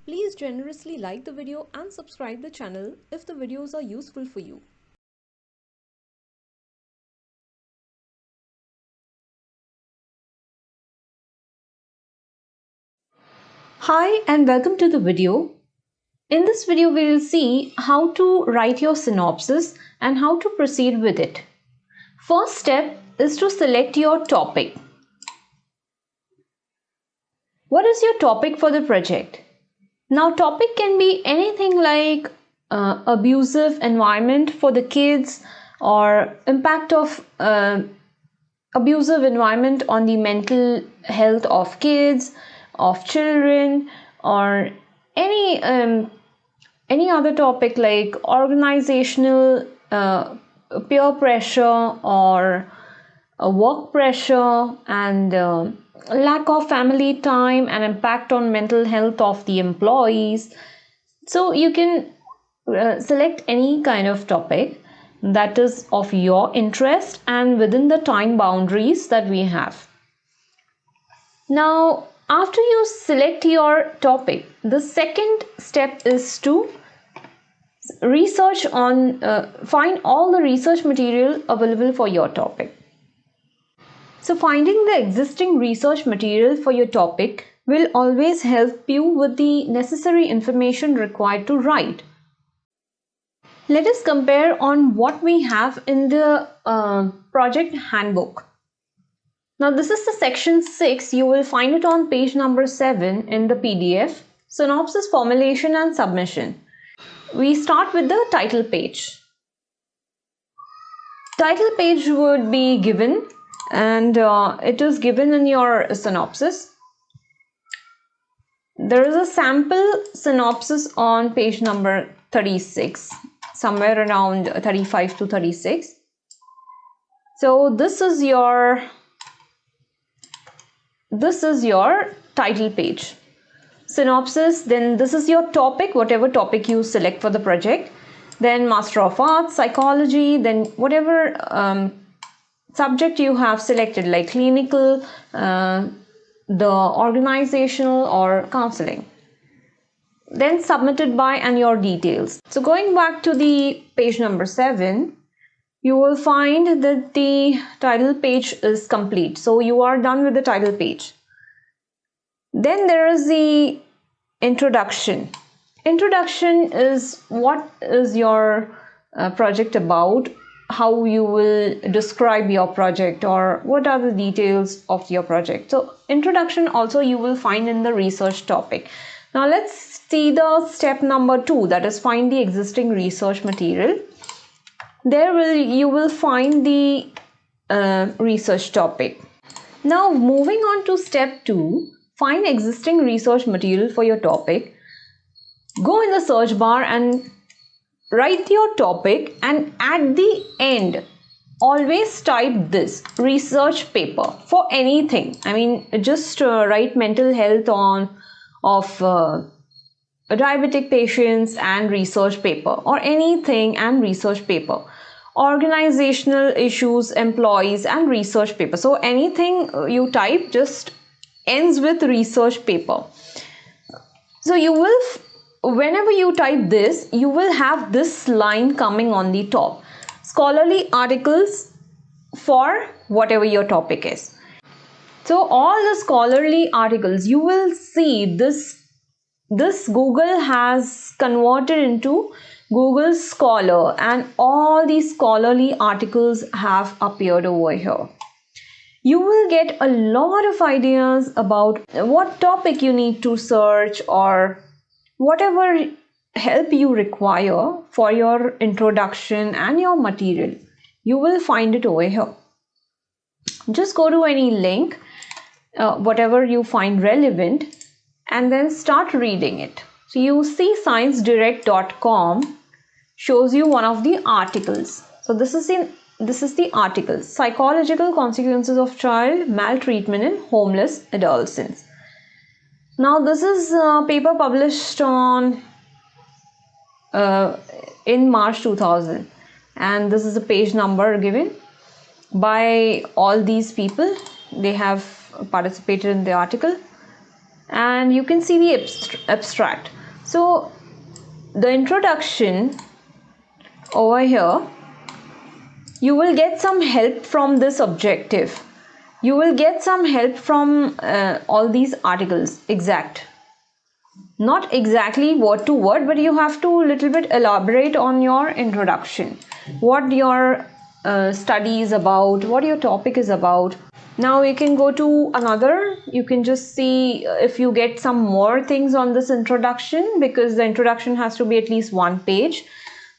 Please generously like the video and subscribe the channel if the videos are useful for you. Hi and welcome to the video. In this video, we will see how to write your synopsis and how to proceed with it. First step is to select your topic. What is your topic for the project? Now, topic can be anything like abusive environment for the kids or impact of abusive environment on the mental health of kids, of children, or any other topic like organizational peer pressure or work pressure and lack of family time and impact on mental health of the employees. So you can select any kind of topic that is of your interest and within the time boundaries that we have. Now, after you select your topic, the second step is to research on find all the research material available for your topic. So finding the existing research material for your topic will always help you with the necessary information required to write. Let us compare on what we have in the project handbook. Now this is the section 6. You will find it on page number 7 in the PDF. Synopsis, formulation and submission. We start with the title page. Title page would be given and it is given in your synopsis. There is a sample synopsis on page number 36, somewhere around 35 to 36. So this is your title page. Synopsis, then this is your topic, whatever topic you select for the project. Then Master of Arts, Psychology, then whatever subject you have selected like clinical, the organizational or counseling. Then submitted by and your details. So going back to the page number 7, you will find that the title page is complete. So you are done with the title page. Then there is the introduction. Introduction is what is your project about, how you will describe your project or what are the details of your project. So introduction also you will find in the research topic. Now let's see the step number 2, that is find the existing research material. There you will find the research topic. Now moving on to step 2, find existing research material for your topic. Go in the search bar and write your topic, and at the end always type this research paper for anything. I mean, just write mental health of diabetic patients and research paper, or anything and research paper. Organizational issues, employees and research paper. So anything you type just ends with research paper. So you will, whenever you type this, you will have this line coming on the top. Scholarly articles for whatever your topic is. So all the scholarly articles, you will see this Google has converted into Google Scholar, and all these scholarly articles have appeared over here. You will get a lot of ideas about what topic you need to search or whatever help you require for your introduction and your material. You will find it over here. Just go to any link, whatever you find relevant, and then start reading it. So you see sciencedirect.com shows you one of the articles. So this is the article, Psychological Consequences of Child Maltreatment in Homeless Adolescents. Now this is a paper published on in March 2000, and this is a page number given by all these people. They have participated in the article, and you can see the abstract. So the introduction over here, you will get some help from this objective. You will get some help from all these articles, not exactly word to word, but you have to little bit elaborate on your introduction, what your study is about, what your topic is about. Now you can go to another, you can just see if you get some more things on this introduction, because the introduction has to be at least 1 page.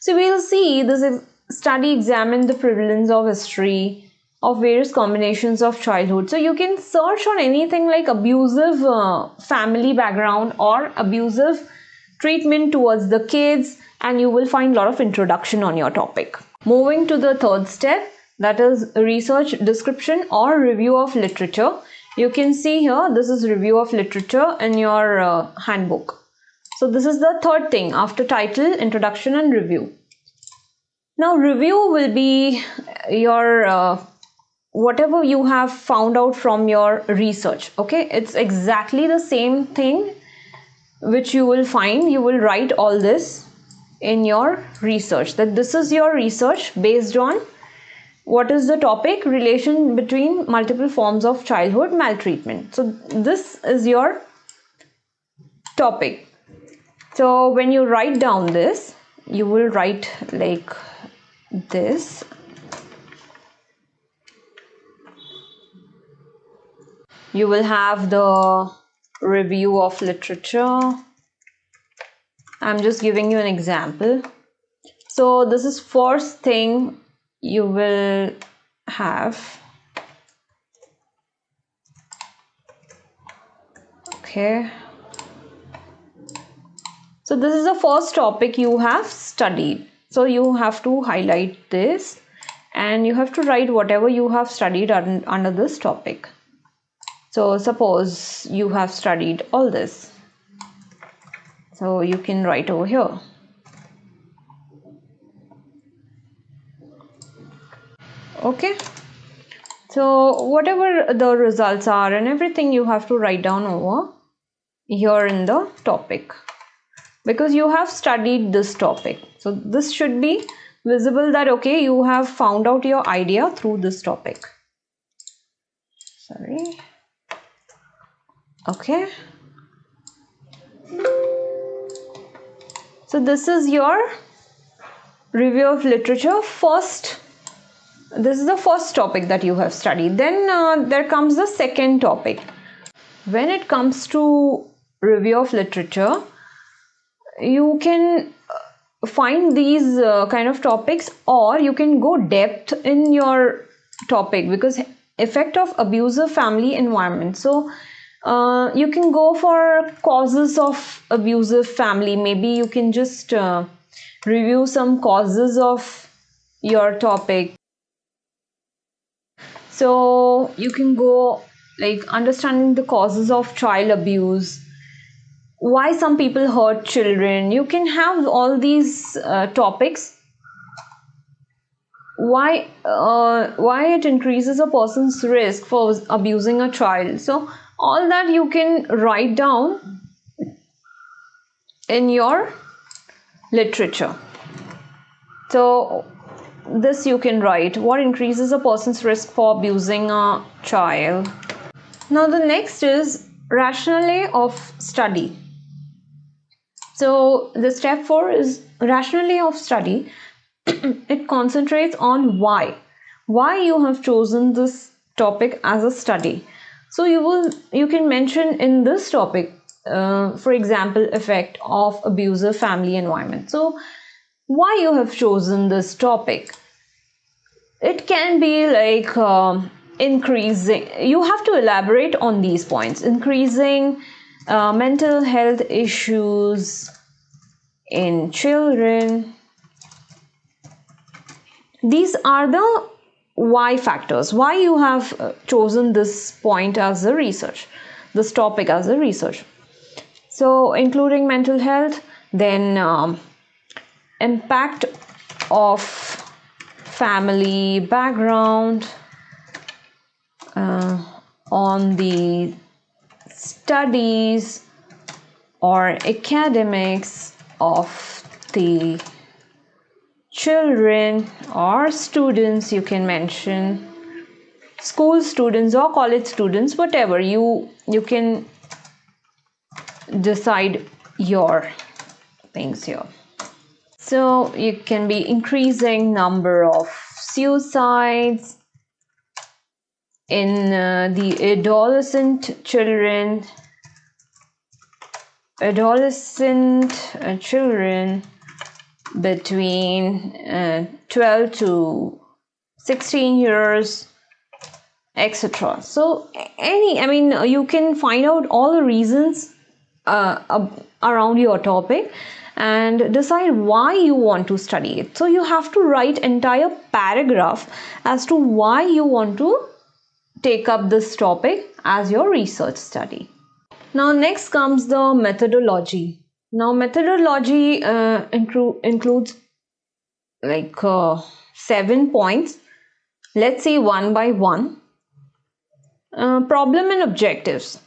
So we'll see this study examine the prevalence of history of various combinations of childhood. So you can search on anything like abusive family background or abusive treatment towards the kids, and you will find a lot of introduction on your topic. Moving to the third step, that is research description or review of literature. You can see here, this is review of literature in your handbook. So this is the third thing after title, introduction and review. Now review will be your whatever you have found out from your research. Okay, it's exactly the same thing which you will find. You will write all this in your research, that this is your research based on what is the topic, relation between multiple forms of childhood maltreatment. So this is your topic. So when you write down this, you will write like this. You will have the review of literature. I'm just giving you an example. So this is first thing you will have. Okay. So this is the first topic you have studied. So you have to highlight this and you have to write whatever you have studied under this topic. So suppose you have studied all this. So you can write over here. Okay. So whatever the results are and everything you have to write down over here in the topic, because you have studied this topic. So this should be visible that okay, you have found out your idea through this topic. Sorry. Okay. So this is your review of literature. This is the first topic that you have studied. Then there comes the second topic. When it comes to review of literature, you can find these kind of topics, or you can go depth in your topic, because effect of abusive family environment. So you can go for causes of abusive family. Maybe you can just review some causes of your topic. So you can go like understanding the causes of child abuse, why some people hurt children. You can have all these topics. Why it increases a person's risk for abusing a child. So all that you can write down in your literature. So this you can write, what increases a person's risk for abusing a child. Now the next is rationale of study. So the step 4 is rationale of study. It concentrates on why you have chosen this topic as a study. So you can mention in this topic, for example, effect of abusive family environment. So why you have chosen this topic? It can be like increasing, you have to elaborate on these points, increasing mental health issues in children. These are the why factors, why you have chosen this point as a research, this topic as a research. So including mental health, then impact of family background on the studies or academics of the children or students, you can mention school students or college students, whatever you can decide your things here. So you can be increasing number of suicides in the adolescent children between 12 to 16 years, etc. So you can find out all the reasons around your topic and decide why you want to study it. So you have to write entire paragraph as to why you want to take up this topic as your research study. Now next comes the methodology. Now methodology includes like 7 points. Let's see one by one. Problem and objectives.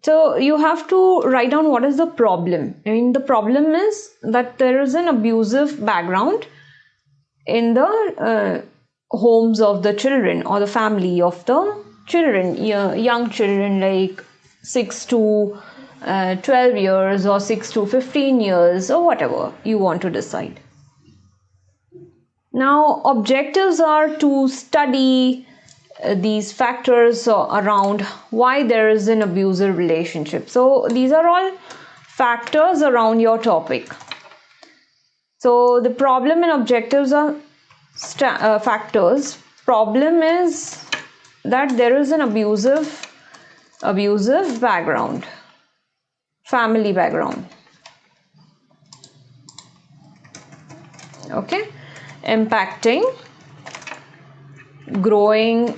So you have to write down what is the problem. The problem is that there is an abusive background in the homes of the children or the family of the children, young children like 6 to 12 years or 6 to 15 years or whatever you want to decide. Now objectives are to study these factors around why there is an abusive relationship. So these are all factors around your topic. So the problem and objectives are factors. Problem is that there is an abusive background, family background. Okay, impacting growing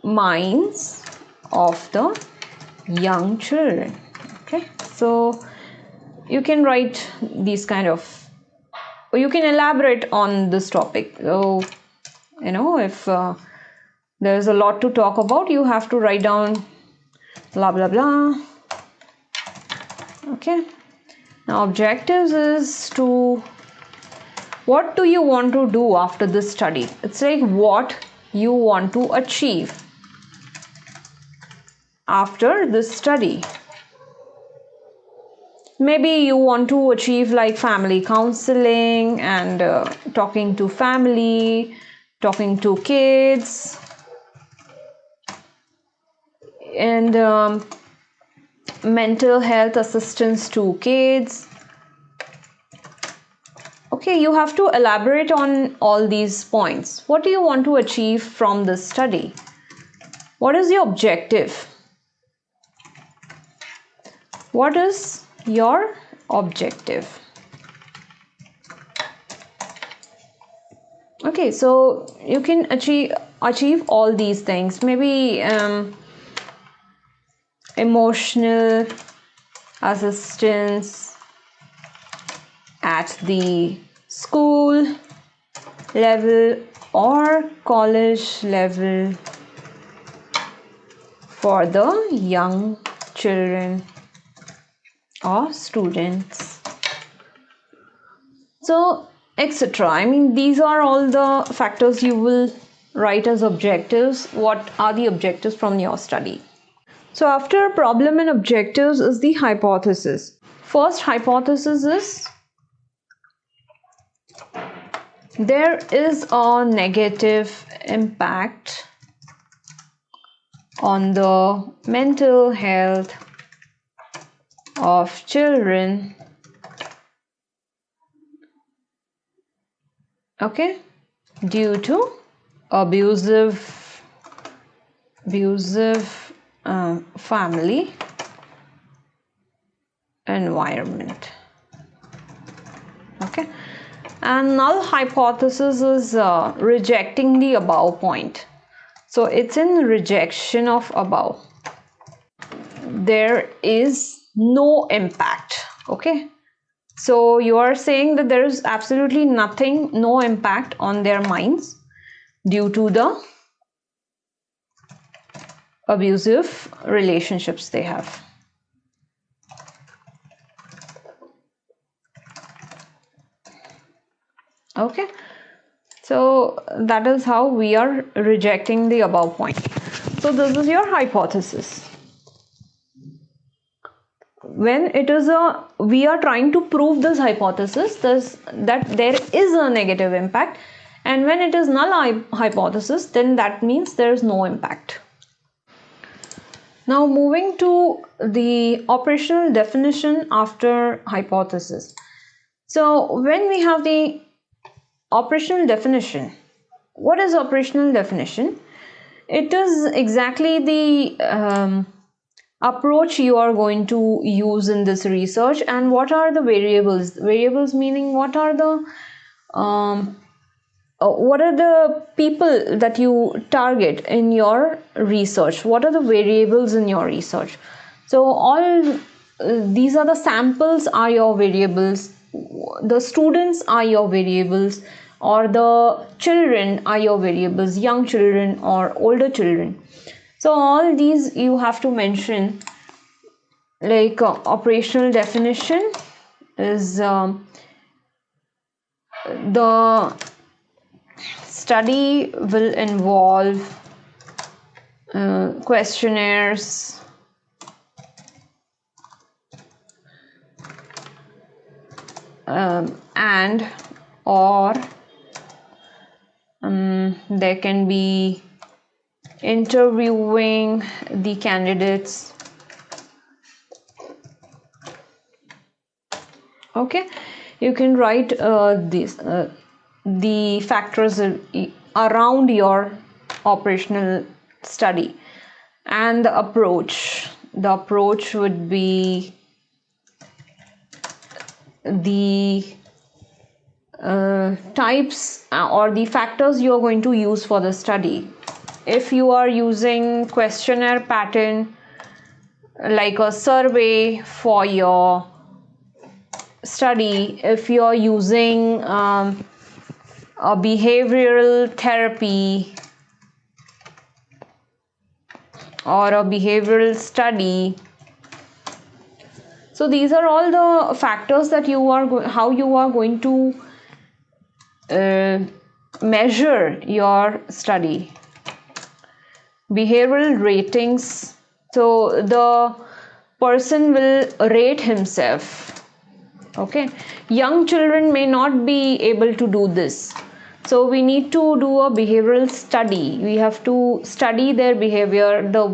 minds of the young children. Okay, so you can write these kind of, or you can elaborate on this topic. So if there's a lot to talk about, you have to write down blah blah blah. Okay, now objectives is to, what do you want to do after this study? It's like what you want to achieve after this study. Maybe you want to achieve like family counseling and talking to family, talking to kids, and mental health assistance to kids. Okay, you have to elaborate on all these points. What do you want to achieve from this study? What is your objective? What is your objective? Okay, so you can achieve all these things. Maybe emotional assistance at the school level or college level for the young children or students. So etc. These are all the factors you will write as objectives. What are the objectives from your study? So after problem and objectives is the hypothesis. First hypothesis is there is a negative impact on the mental health of children, okay, due to abusive family environment. Okay, and null hypothesis is rejecting the above point. So it's in rejection of above. There is no impact. Okay, so you are saying that there is absolutely nothing, no impact on their minds due to the abusive relationships they have. Okay, so that is how we are rejecting the above point. So this is your hypothesis. When it is we are trying to prove this hypothesis, that there is a negative impact, and when it is null hypothesis, then that means there is no impact. Now moving to the operational definition after hypothesis. So when we have the operational definition, what is operational definition? It is exactly the approach you are going to use in this research, and what are the variables. Variables meaning what are the people that you target in your research, what are the variables in your research. So all these are the samples are your variables, the students are your variables, or the children are your variables, young children or older children. So all these you have to mention. Like operational definition is the study will involve questionnaires, and or there can be interviewing the candidates. Okay, you can write the factors around your operational study. And the approach would be the types or the factors you are going to use for the study. If you are using questionnaire pattern like a survey for your study, if you are using a behavioral therapy or a behavioral study, so these are all the factors that you are how you are going to measure your study. Behavioral ratings, so the person will rate himself. Okay, young children may not be able to do this, so we need to do a behavioral study. We have to study their behavior, the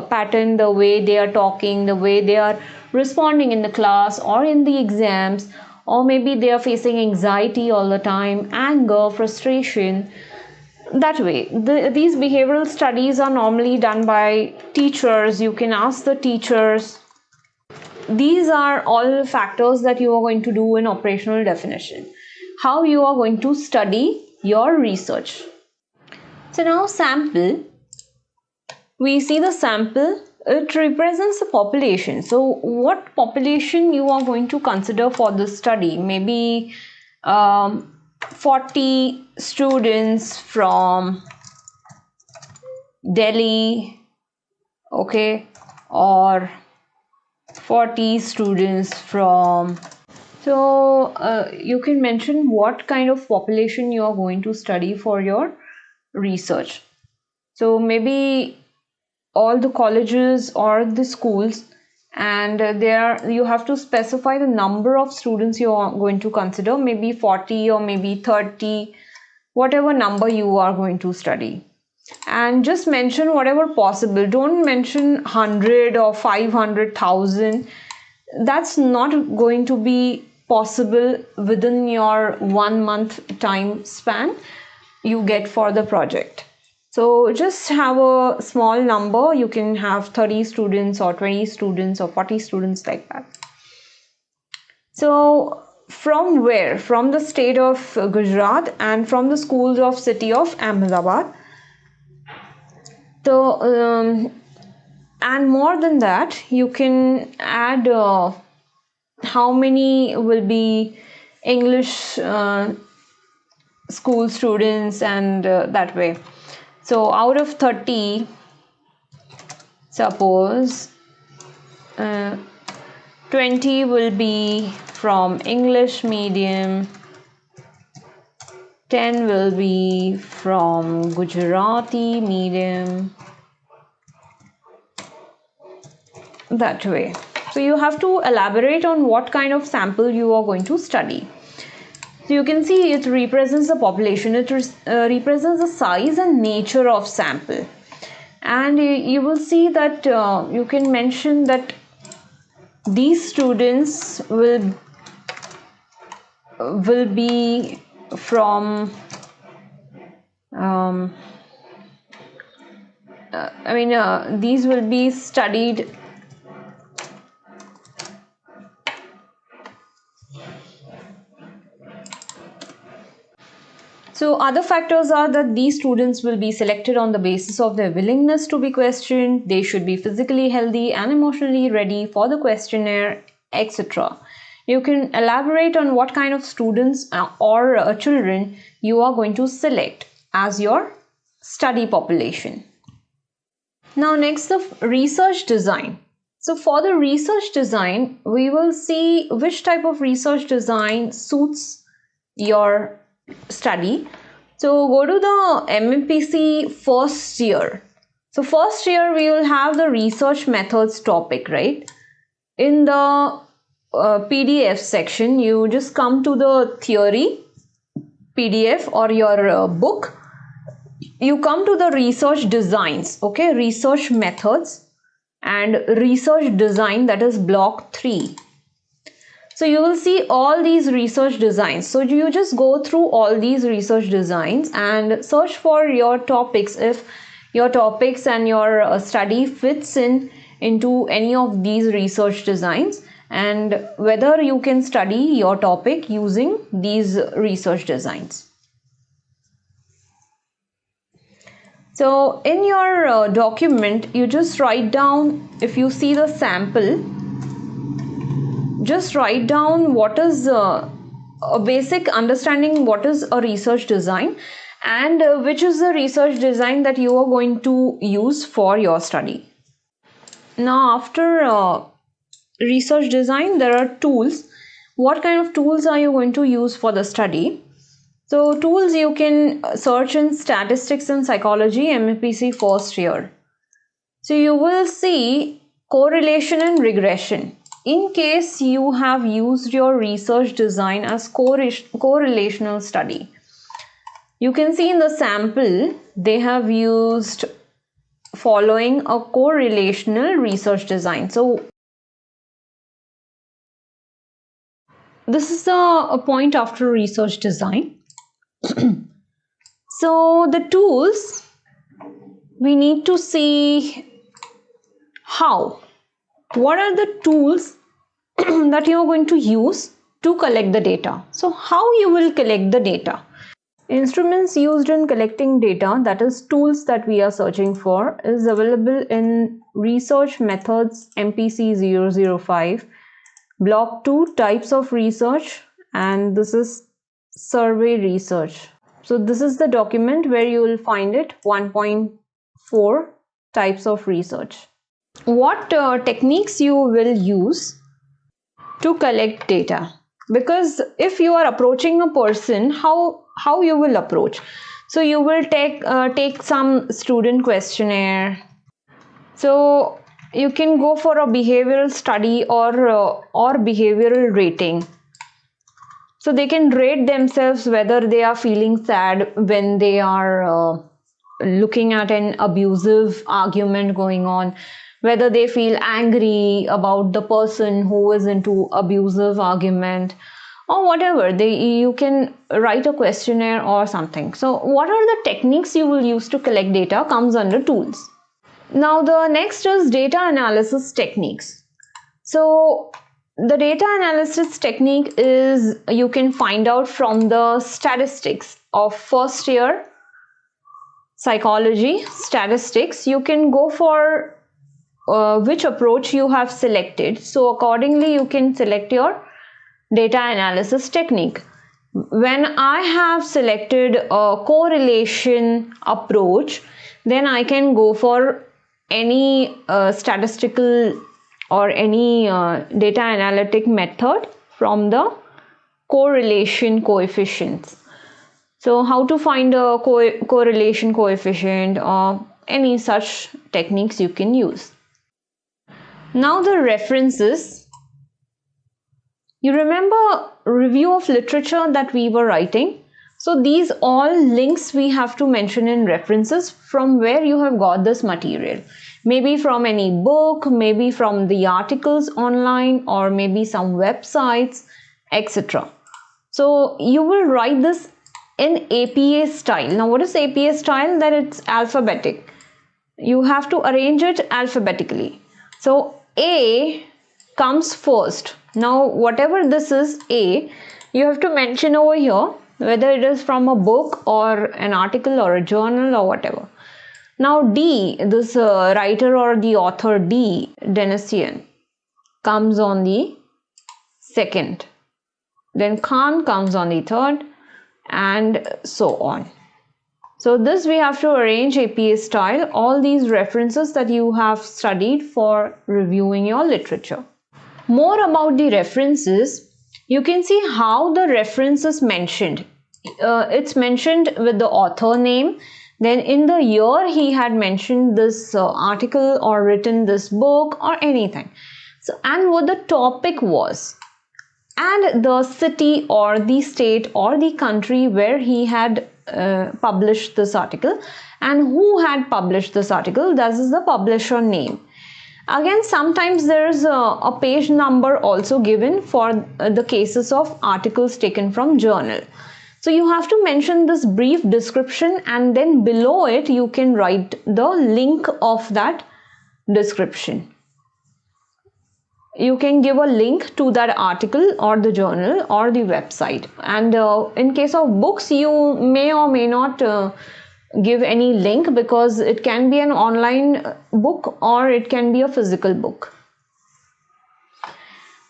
pattern, the way they are talking, the way they are responding in the class or in the exams, or maybe they are facing anxiety all the time, anger, frustration. That way, these behavioral studies are normally done by teachers. You can ask the teachers. These are all factors that you are going to do in operational definition, how you are going to study your research. So now sample, we see the sample, it represents the population. So what population you are going to consider for this study? Maybe 40 students from Delhi, okay, or 40 students from, so you can mention what kind of population you are going to study for your research. So maybe all the colleges or the schools, and there you have to specify the number of students you are going to consider, maybe 40 or maybe 30, whatever number you are going to study. And just mention whatever possible. Don't mention 100 or 500,000. That's not going to be possible within your 1 month time span you get for the project. So just have a small number. You can have 30 students or 20 students or 40 students, like that. So from where? From the state of Gujarat and from the schools of city of Ahmedabad. So and more than that, you can add how many will be English school students, and that way. So out of 30, Suppose 20 will be from English medium, 10 will be from Gujarati medium, that way. So you have to elaborate on what kind of sample you are going to study. So you can see it represents the population, it represents the size and nature of sample. And you will see that you can mention that these students will be from these will be studied So other factors are that these students will be selected on the basis of their willingness to be questioned, they should be physically healthy and emotionally ready for the questionnaire, etc. You can elaborate on what kind of students or children you are going to select as your study population. Now next, the research design. So for the research design, we will see which type of research design suits your study. So go to the MAPC first year. So first year we will have the research methods topic, right? In the PDF section, you just come to the theory PDF or your book. You come to the research designs, okay, research methods and research design, that is block 3. So you will see all these research designs. So you just go through all these research designs and search for your topics. If your topics and your study fits into any of these research designs, and whether you can study your topic using these research designs. So in your document, you just write down, if you see the sample, just write down what is a basic understanding what is a research design and which is the research design that you are going to use for your study. Now after research design, there are tools. What kind of tools are you going to use for the study? So tools, you can search in statistics and psychology, MAPC first year. So you will see correlation and regression. In case you have used your research design as correlational study, you can see in the sample they have used following a correlational research design. So this is a point after research design. So the tools, we need to see what are the tools that you are going to use to collect the data. So how you will collect the data? Instruments used in collecting data, that is tools that we are searching for, is available in Research Methods MPC 005, Block 2, Types of Research, and this is Survey Research. So this is the document where you will find it, 1.4, Types of Research. What techniques you will use to collect data? Because if you are approaching a person, how you will approach? So you will take some student questionnaire. So you can go for a behavioral study or behavioral rating. So they can rate themselves whether they are feeling sad when they are looking at an abusive argument going on, whether they feel angry about the person who is into abusive argument, or whatever. You can write a questionnaire or something. So what are the techniques you will use to collect data comes under tools. Now the next is data analysis techniques. So the data analysis technique is, you can find out from the statistics of first year psychology statistics. You can go for which approach you have selected. So accordingly you can select your data analysis technique. When I have selected a correlation approach, then I can go for any statistical or any data analytic method from the correlation coefficients. So how to find a correlation coefficient or any such techniques you can use. Now the references. You remember review of literature that we were writing? So these all links we have to mention in references from where you have got this material. Maybe from any book, maybe from the articles online, or maybe some websites, etc. So you will write this in APA style. Now what is APA style? That it's alphabetic. You have to arrange it alphabetically. So A comes first. Now whatever this is A, you have to mention over here whether it is from a book or an article or a journal or whatever. Now D, this writer or the author D, Denisian, comes on the second. Then Khan comes on the third, and so on. So this we have to arrange APA style, all these references that you have studied for reviewing your literature. More about the references, you can see how the reference is mentioned. It's mentioned with the author name, then in the year he had mentioned this article or written this book or anything. So, and what the topic was, and the city or the state or the country where he had published this article, and who had published this article. That is the publisher name. Again, sometimes there is a page number also given for the cases of articles taken from journal. So you have to mention this brief description, and then below it you can write the link of that description. You can give a link to that article or the journal or the website. And in case of books, you may or may not give any link, because it can be an online book or it can be a physical book.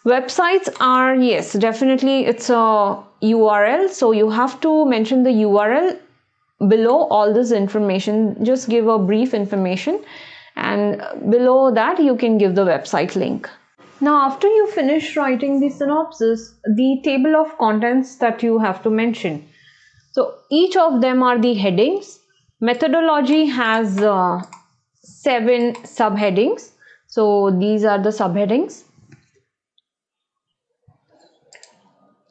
Websites are, yes, definitely it's a URL. So you have to mention the URL below all this information. Just give a brief information, and below that you can give the website link. Now, after you finish writing the synopsis, the table of contents that you have to mention. So each of them are the headings. Methodology has 7 subheadings. So these are the subheadings.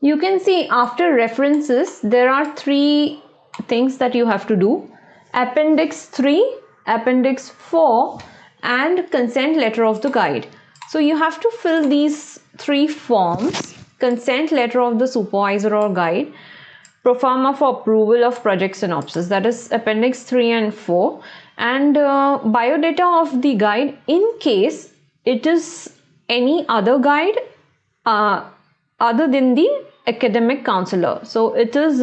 You can see after references, there are 3 things that you have to do. Appendix 3, Appendix 4, and consent letter of the guide. So you have to fill these 3 forms: consent letter of the supervisor or guide, pro forma for approval of project synopsis, that is Appendix 3 and 4, and biodata of the guide in case it is any other guide other than the academic counselor. So it is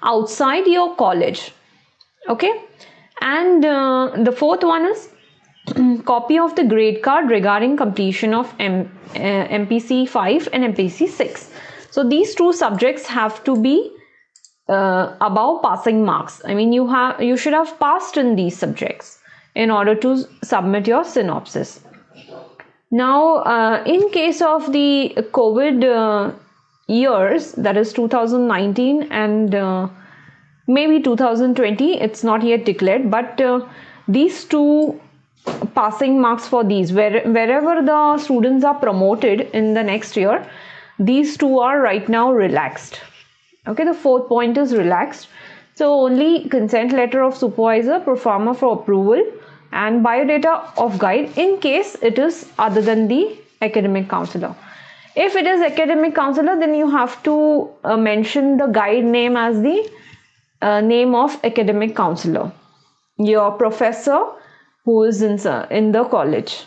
outside your college. Okay, and the 4th one is copy of the grade card regarding completion of MPC 5 and MPC 6. So these 2 subjects have to be above passing marks. I mean, you should have passed in these subjects in order to submit your synopsis. Now, in case of the COVID years, that is 2019 and maybe 2020, it's not yet declared, but these 2 passing marks for these, wherever the students are promoted in the next year, these 2 are right now relaxed. Okay, the 4th point is relaxed. So only consent letter of supervisor, pro forma for approval, and biodata of guide in case it is other than the academic counselor. If it is academic counselor, then you have to mention the guide name as the name of academic counselor, your professor who is in the college.